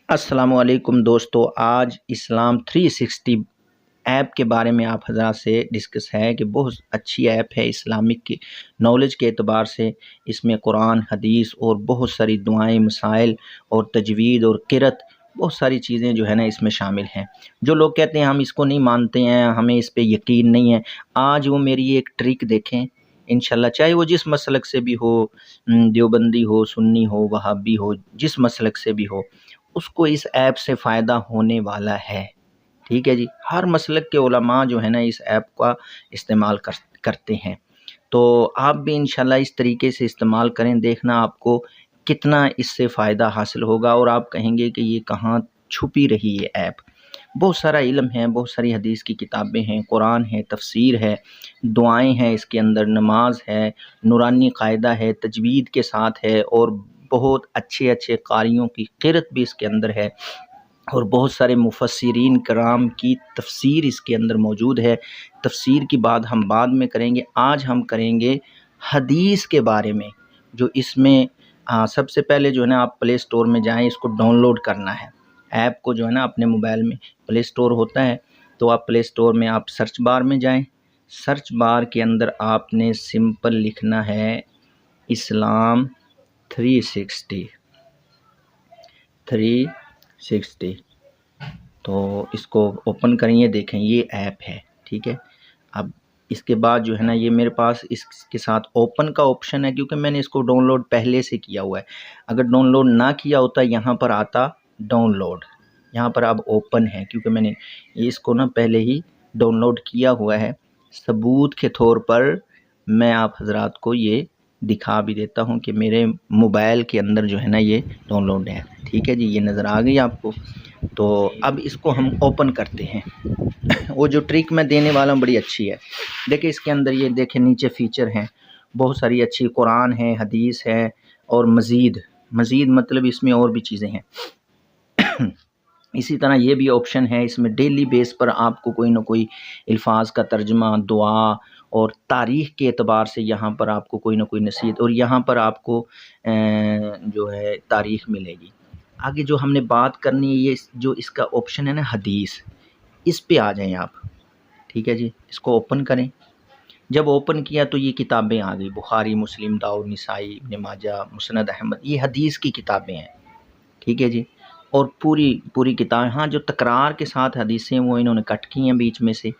अस्सलाम वालेकुम दोस्तों, आज इस्लाम 360 ऐप के बारे में आप हज़रात से डिस्कस है कि बहुत अच्छी ऐप है इस्लामिक की नॉलेज के एतबार से। इसमें कुरान, हदीस और बहुत सारी दुआएं, मसाइल और तजवीद और क़िरत बहुत सारी चीज़ें जो है ना इसमें शामिल हैं। जो लोग कहते हैं हम इसको नहीं मानते हैं, हमें इस पे यकीन नहीं है, आज वो मेरी एक ट्रिक देखें इंशाल्लाह। चाहे वो जिस मसलक से भी हो, देवबंदी हो, सुन्नी हो, वहाबी हो, जिस मसलक से भी हो, उसको इस ऐप से फ़ायदा होने वाला है। ठीक है जी, हर मसलक के उलमा जो है ना इस ऐप का इस्तेमाल करते हैं। तो आप भी इंशाल्लाह इस तरीके से इस्तेमाल करें, देखना आपको कितना इससे फ़ायदा हासिल होगा और आप कहेंगे कि ये कहाँ छुपी रही ये ऐप। बहुत सारा इल्म है, बहुत सारी हदीस की किताबें हैं, कुरान है, तफसीर है, दुआएं हैं, इसके अंदर नमाज है, नूरानी क़ायदा है, तजवीद के साथ है और बहुत अच्छे अच्छे कारियों की क़िरत भी इसके अंदर है और बहुत सारे मुफस्सिरीन कराम की तफसीर इसके अंदर मौजूद है। तफसीर की बात हम बाद में करेंगे, आज हम करेंगे हदीस के बारे में। जो इसमें सबसे पहले जो है ना आप प्ले स्टोर में जाएं, इसको डाउनलोड करना है। ऐप को जो है ना अपने मोबाइल में प्ले स्टोर होता है, तो आप प्ले स्टोर में आप सर्च बार में जाएं। सर्च बार के अंदर आपने सिंपल लिखना है इस्लाम 360। तो इसको ओपन करेंगे, देखें ये ऐप है। ठीक है, अब इसके बाद जो है ना ये मेरे पास इसके साथ ओपन का ऑप्शन है, क्योंकि मैंने इसको डाउनलोड पहले से किया हुआ है। अगर डाउनलोड ना किया होता यहाँ पर आता डाउनलोड, यहाँ पर अब ओपन है, क्योंकि मैंने इसको ना पहले ही डाउनलोड किया हुआ है। सबूत के तौर पर मैं आप हजरात को ये दिखा भी देता हूँ कि मेरे मोबाइल के अंदर जो है ना ये डाउनलोड है। ठीक है जी, ये नज़र आ गई आपको। तो अब इसको हम ओपन करते हैं। वो जो ट्रिक मैं देने वाला हूँ बड़ी अच्छी है। देखिए इसके अंदर ये देखें नीचे फ़ीचर हैं, बहुत सारी अच्छी कुरान है, हदीस है और मज़ीद मतलब इसमें और भी चीज़ें हैं। इसी तरह ये भी ऑप्शन है, इसमें डेली बेस पर आपको कोई ना कोई अल्फाज का तर्जमा, दुआ और तारीख़ के एतबार से यहाँ पर आपको कोई ना कोई नसीहत, और यहाँ पर आपको जो है तारीख़ मिलेगी। आगे जो हमने बात करनी है, ये जो इसका ऑप्शन है ना हदीस, इस पे आ जाएं आप। ठीक है जी, इसको ओपन करें। जब ओपन किया तो ये किताबें आ गई, बुखारी, मुस्लिम, दाऊद, निसाई, इब्न माजा, मुस्नद अहमद, ये हदीस की किताबें हैं। ठीक है जी, और पूरी किताब, हाँ जो तकरार के साथ हदीसें वो इन्होंने कट की हैं बीच में से,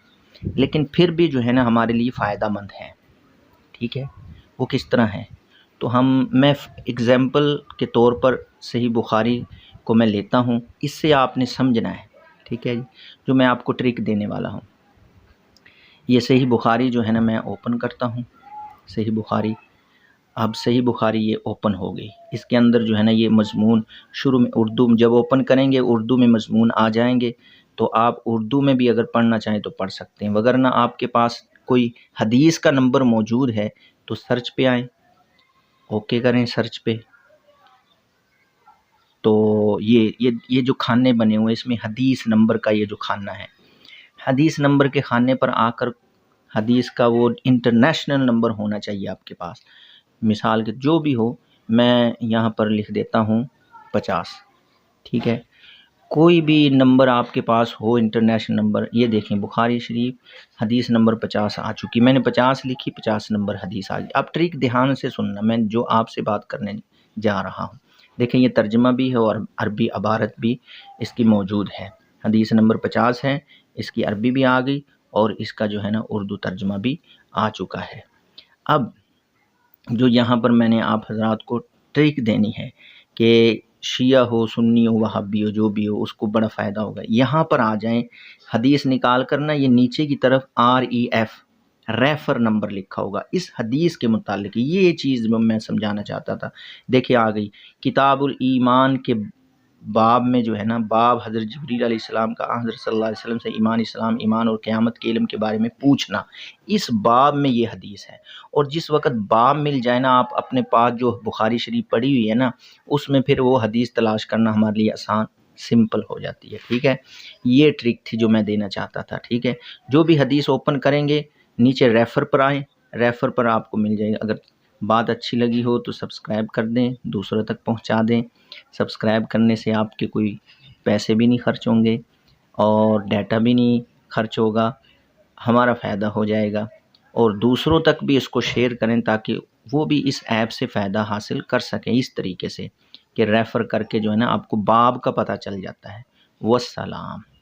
लेकिन फिर भी जो है ना हमारे लिए फ़ायदा मंद है। ठीक है, वो किस तरह है तो मैं एग्ज़ाम्पल के तौर पर सही बुखारी को मैं लेता हूँ, इससे आपने समझना है। ठीक है जी, जो मैं आपको ट्रिक देने वाला हूँ, ये सही बुखारी जो है ना मैं ओपन करता हूँ। सही बुखारी, अब सही बुखारी ये ओपन हो गई। इसके अंदर जो है ना ये मज़मून शुरू में उर्दू, जब ओपन करेंगे उर्दू में मज़मून आ जाएंगे, तो आप उर्दू में भी अगर पढ़ना चाहें तो पढ़ सकते हैं, वगरना आपके पास कोई हदीस का नंबर मौजूद है तो सर्च पे आएँ, ओके करें सर्च पे। तो ये जो खाने बने हुए हैं, इसमें हदीस नंबर का ये जो खाना है, हदीस नंबर के खाने पर आकर हदीस का वो इंटरनेशनल नंबर होना चाहिए आपके पास। मिसाल के जो भी हो, मैं यहाँ पर लिख देता हूँ 50। ठीक है, कोई भी नंबर आपके पास हो इंटरनेशनल नंबर, ये देखें बुखारी शरीफ हदीस नंबर 50 आ चुकी, मैंने 50 लिखी, 50 नंबर हदीस आ गई। अब ट्रिक ध्यान से सुनना, मैं जो आपसे बात करने जा रहा हूँ। देखें ये तर्जमा भी है और अरबी अबारत भी इसकी मौजूद है। हदीस नंबर 50 है, इसकी अरबी भी आ गई और इसका जो है ना उर्दू तर्जमा भी आ चुका है। अब जो यहाँ पर मैंने आप हजरात को ट्रिक देनी है कि शिया हो, सुन्नी हो, वहाबी हो, जो भी हो, उसको बड़ा फ़ायदा होगा। यहाँ पर आ जाएं, हदीस निकाल करना, ये नीचे की तरफ REF रेफ़र नंबर लिखा होगा, इस हदीस के मुतालिक ये चीज़ मैं समझाना चाहता था। देखिए आ गई किताबुल ईमान के बाब में जो है ना, बाब हज़रत जिब्रील अलैहिस्सलाम का हज़रत सल्लल्लाहु अलैहि वसल्लम से ईमान, इस्लाम, ईमान और क़यामत के इल्म के बारे में पूछना, इस बाब में ये हदीस है। और जिस वक़्त बाब मिल जाए ना, आप अपने पास जो बुखारी शरीफ पढ़ी हुई है ना, उसमें फिर वो हदीस तलाश करना हमारे लिए आसान सिंपल हो जाती है। ठीक है, ये ट्रिक थी जो मैं देना चाहता था। ठीक है, जो भी हदीस ओपन करेंगे नीचे रेफ़र पर आएँ, रेफ़र पर आपको मिल जाएगा। अगर بات اچھی لگی ہو تو سبسکرائب کر دیں، دوسروں تک پہنچا دیں۔ سبسکرائب کرنے سے آپ کے کوئی پیسے بھی نہیں خرچ ہوں گے اور ڈیٹا بھی نہیں خرچ ہوگا، ہمارا فائدہ ہو جائے گا۔ اور دوسروں تک بھی اس کو شیئر کریں تاکہ وہ بھی اس ایپ سے فائدہ حاصل کر سکیں، اس طریقے سے کہ ریفر کر کے جو ہے نا آپ کو باب کا پتہ چل جاتا ہے۔ والسلام۔